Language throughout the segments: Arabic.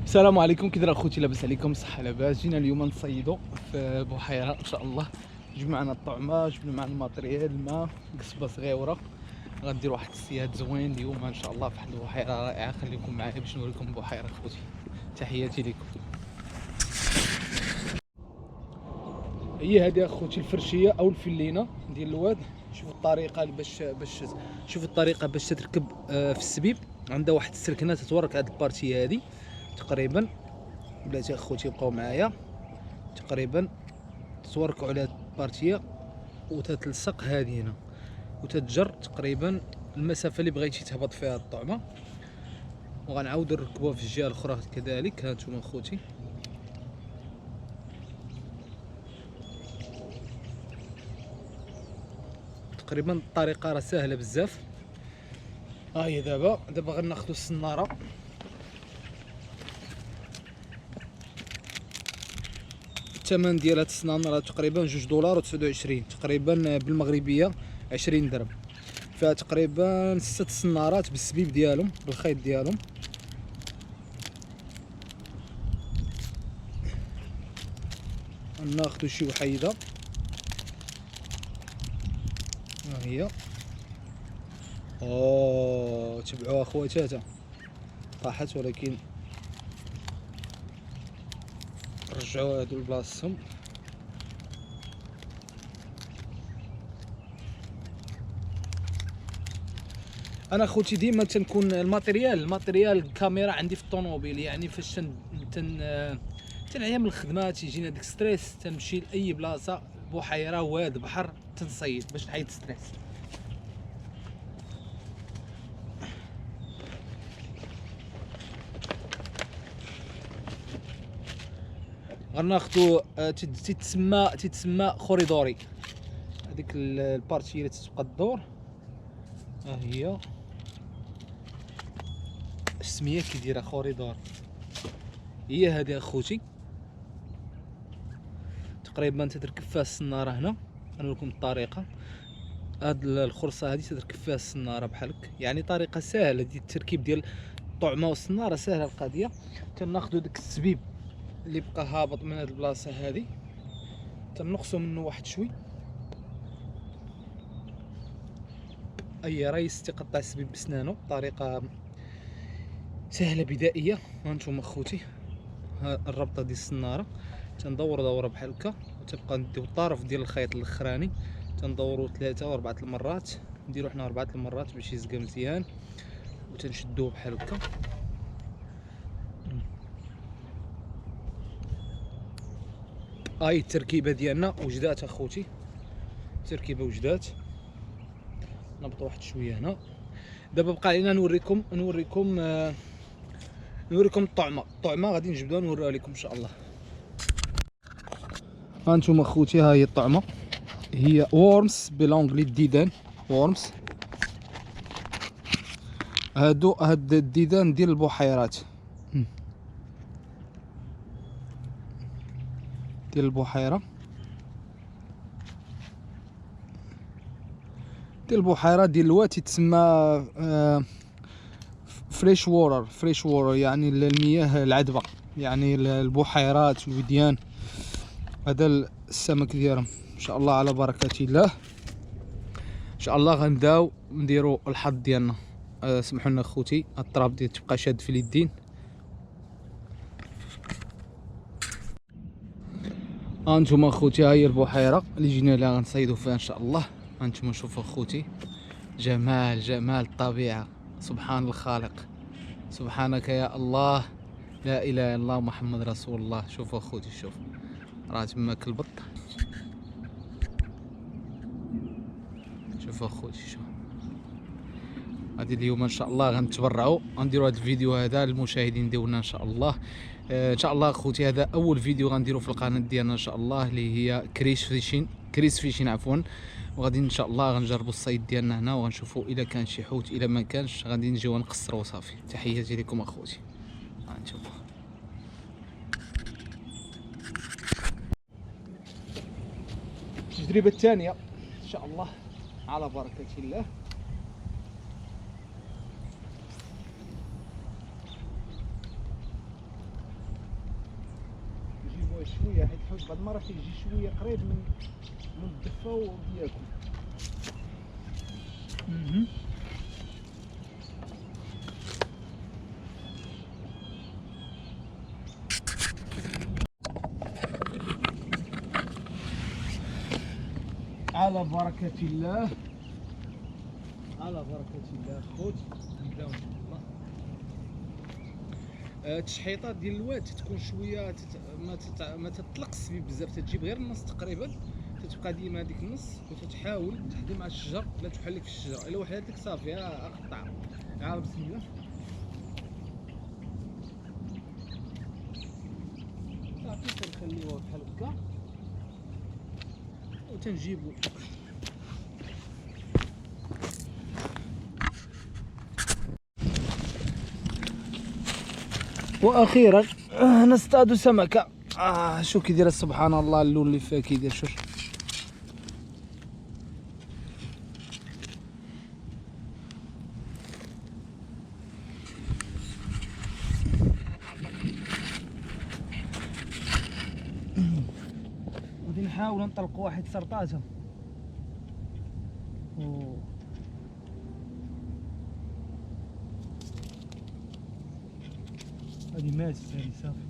السلام عليكم. كي داير اخوتي؟ لاباس عليكم؟ صحه لاباس. جينا اليوم نصيدوا في بحيره ان شاء الله. جمعنا الطعمه، جبنا معنا الماتريال، الماء، قصبه صغيره. غندير واحد الصياد زوين اليوم ان شاء الله في واحد البحيره رائعه. خليكم معايا باش نوريكم البحيره اخوتي. تحياتي لكم. هي هذه اخوتي الفرشيه او الفلينه ديال الواد. شوفوا الطريقه شوفوا الطريقه باش تركب في السبيب. عندها واحد السركنه تتورك هذه البارتيه هذه تقريبا. بلاتي اخوتي بقاو معايا. تقريبا توركوا على البارتيه وتتلصق هذه هنا وتتجر تقريبا المسافه اللي بغيتي تهبط فيها الطعمه. وغنعاودوا نركبوها في الجهه الاخرى كذلك. ها انتم اخوتي تقريبا الطريقه راه سهله بزاف. ها هي دابا غناخذوا السناره. الثمن ديال هاد السناره تقريبا $2 و29 تقريبا بالمغربيه 20 درهم. فيها تقريبا 6 سنارات بالسبيب ديالهم بالخيط ديالهم. ناخذ شي وحيده. ها هي. تبعوها خواتاتا. طاحت ولكن رجعوها هادو لبلاصتهم. انا خوتي ديما تنكون الماتريال الكاميرا عندي في الطوموبيل. يعني فاش تنعيا من الخدمه تيجينا ديك ستريس تنمشي لاي بلاصه بحيره واد بحر تنصيد باش نحيد ستريس. غناخدو تيتسمى خوريدوري. هذيك البارتي اللي تتبقى الدور. ها هي السميه كي دايره خوريدور. هي هذه اخوتي تقريبا تتركب فيها السناره هنا. غنوريكم الطريقه. هاد الخرصه هذه تتركب فيها السناره بحالك. يعني طريقه سهله ديال التركيب ديال الطعمه والسناره سهله القضيه. تناخذوا داك السبيب اللي بقى هابط من هاد البلاصه هذه تنقصوا منه واحد شوي. اي رئيس تقطع السبيب بسنانه بطريقه سهله بدائيه. هانتوما اخوتي ها الربطه ديال السناره. تندور دوره بحال هكا وتبقى نديو الطرف ديال الخيط الاخراني تندورو 3 و 4 المرات. نديرو حنا 4 المرات باش يزقى مزيان وتنشدوه بحال هكا. هاي التركيبه ديالنا وجدات اخوتي. التركيبه وجدات. نبط واحد شويه هنا. دابا بقى علينا نوريكم الطعمه غادي نجبدوها نوريها لكم ان شاء الله. ها انتم اخوتي ها هي الطعمه. هي وورمز بالانجلي الديدان وورمز. هاد الديدان ديال البحيرات ديال البحيره ديال الواد تسمى فريش وورر يعني المياه العذبه. يعني البحيرات والوديان. هذا السمك ديالهم ان شاء الله على بركه الله. ان شاء الله غنبداو نديرو الحظ ديالنا. سمحوا لنا اخوتي الطراب ديال تبقى شاد في اليدين. ها انتم اخوتي ها هي البحيره اللي جينا لها غنصيدو فيها ان شاء الله. ها انتم شوفوا اخوتي جمال الطبيعه. سبحان الخالق. سبحانك يا الله. لا اله الا الله محمد رسول الله. شوفوا اخوتي شوف راه تماك البط. شوفوا اخوتي شوف. غادي اليوم ان شاء الله غنتبرعوا غنديروا هذا الفيديو هذا للمشاهدين ديالنا ان شاء الله. ان شاء الله اخوتي هذا اول فيديو غنديروا في القناه ديالنا ان شاء الله اللي هي كريس فيشين عفوا. وغادي ان شاء الله غنجربوا الصيد ديالنا هنا وغنشوفوا الا كان شي حوت الا ما كانش غادي نجيو نقصروا صافي. تحياتي لكم اخوتي. هانتوما التجربه الثانيه ان شاء الله على بركه الله. شويه، حيت الحوت بعض المرات كيجي شويه قريب من الدفه وياكل. على بركة الله، على بركة الله خوت. نبداو ان شاء الله. التشحيطات ديال الواد تكون شويه ما تطلق السبيب بزاف، تجيب غير النص تقريبا، تتبقى ديما هذيك النص وتتحاول تحدي مع الشجر. لا تحل لك في الشجره الا وحدت لك صافي اقطع. بسم الله. صافي تنخليوها بحال هكا وتنجيبو واخيرا نصطاد سمكه. شو كيدير سبحان الله، اللون اللي فيها كيدير. شوف غادي نحاول نطلقوا واحد سرطاجه. هادي ماتت، هادي صافي.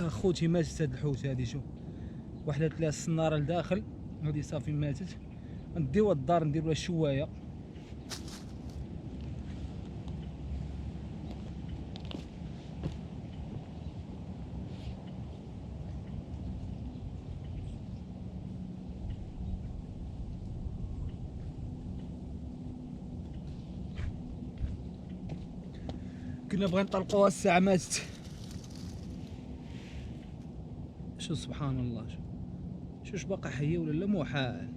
خوتي ماتت هاد الحوت هادي. شوف وحدات لها الصناره لداخل، هادي صافي ماتت. نديوها الدار نديرو لها شوايه. كنا بغينا نطلقوها الساعه ماتت. شو سبحان الله. شوش باقا حيه ولا لا؟ محال.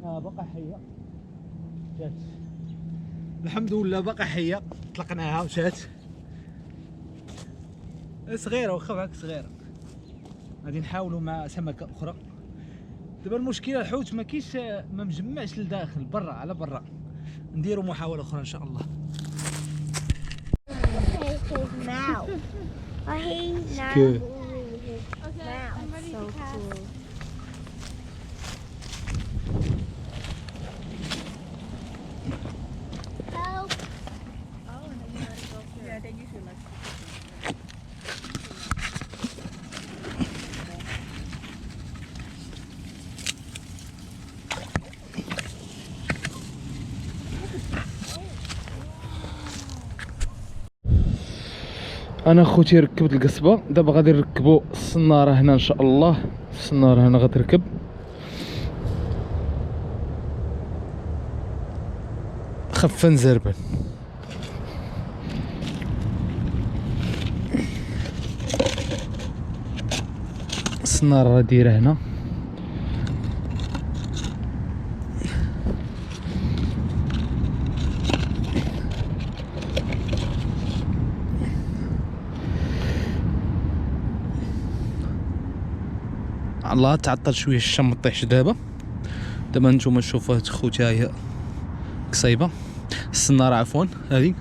باقا حيه جات، الحمد لله باقا حيه. طلقناها وجات صغيره، واخا هاك صغيره. غادي نحاولوا مع سمكه اخرى. دابا المشكله الحوت ما كاينش، ما مجمعش لداخل، برا على برا. نديروا محاوله اخرى ان شاء الله. انا خوتي ركبت القصبه، دابا غادي نركبوا الصناره هنا ان شاء الله. الصناره هنا غتركب. خفا نزربن. الصناره راه دايره هنا. الله تعطل شويه الشم، ما طيحش دابا. نتوما تشوفوا خوتي، ها هي قصيبه الصناره عفوا هذه.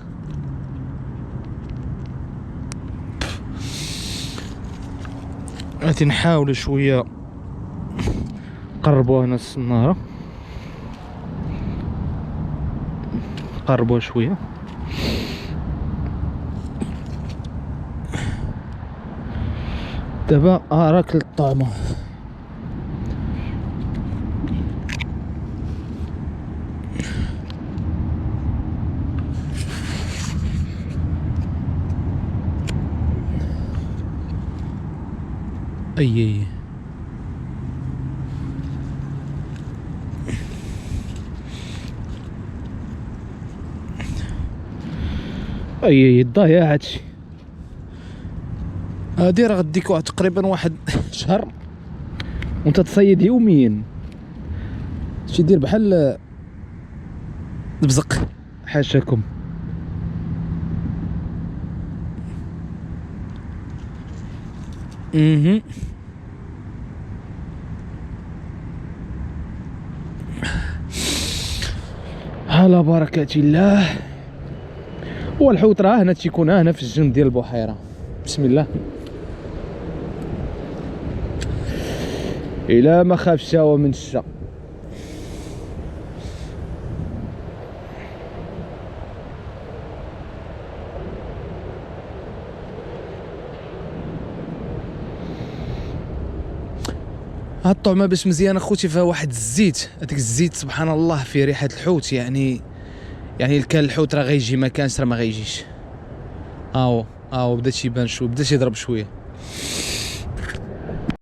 غادي نحاول شويه نقربوها هنا الصنارة، نقربوها شوية. دابا راك للطعمة. اي الضايع هادشي. هادي راه غديك واحد تقريبا واحد شهر وانت تصيد يوميا. شي دير بحال بزق. حاشاكم. على بركة الله. هو الحوت راه هنا تيكون هنا في الجنب ديال البحيرة. بسم الله. إلا ما خاف الشاوة من الشا. هاد الطعمة باش مزيانة خوتي فيها واحد الزيت، هذاك الزيت سبحان الله فيه ريحة الحوت، يعني كان الحوت راه غيجي ما كانش راه ما غيجيش. هاو بدا تيبان شويه، بدا تيضرب شويه.